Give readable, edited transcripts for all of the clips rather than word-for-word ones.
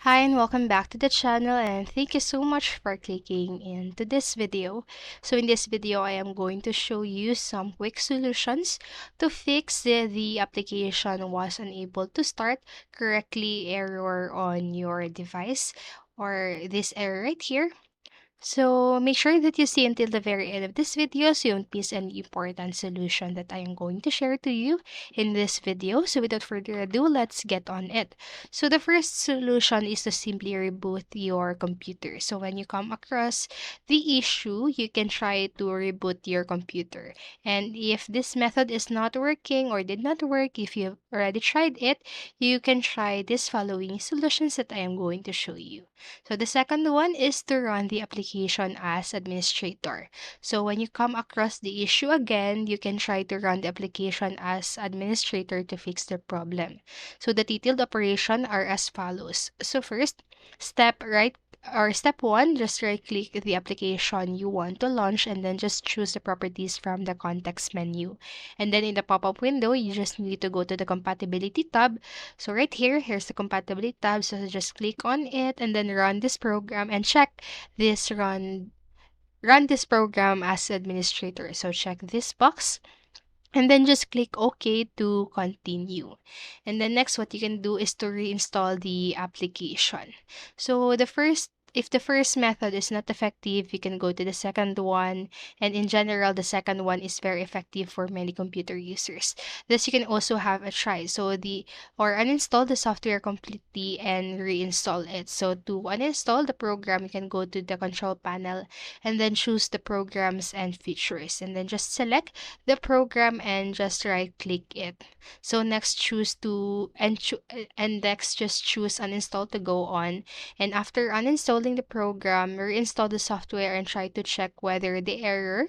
Hi and welcome back to the channel, and thank you so much for clicking into this video. So in this video, I am going to show you some quick solutions to fix the application was unable to start correctly error on your device, or this error right here. So make sure that you see until the very end of this video so you don't miss any important solution that I am going to share to you in this video. So without further ado, let's get on it. So the first solution is to simply reboot your computer. So when you come across the issue, you can try to reboot your computer. And if this method is not working or did not work, if you've already tried it, you can try these following solutions that I am going to show you. So the second one is to run the application as administrator. So when you come across the issue again, you can try to run the application as administrator to fix the problem. So the detailed operation are as follows. So first, step one, just right click the application you want to launch and then just choose the properties from the context menu. And then in the pop-up window, you just need to go to the compatibility tab. So right here, here's the compatibility tab. So just click on it and then run this program and check this run this program as administrator. So check this box and then just click OK to continue. And then next, what you can do is to reinstall the application. So if the first method is not effective, you can go to the second one. And in general, the second one is very effective for many computer users. Thus, you can also have a try. Or uninstall the software completely and reinstall it. So to uninstall the program, you can go to the control panel and then choose the programs and features. And then just select the program and just right click it. So next next just choose uninstall to go on. And after uninstalling the program, reinstall the software and try to check whether the error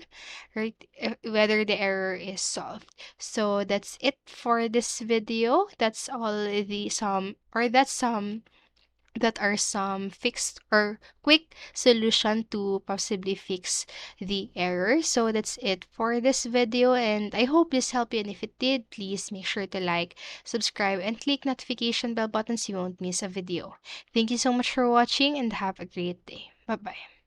is solved. So that's it for this video. That's all the some or that's some that are some fixed or quick solution to possibly fix the error. So that's it for this video, and I hope this helped you. And if it did, please make sure to like, subscribe, and click notification bell button so you won't miss a video. Thank you so much for watching and have a great day. Bye bye.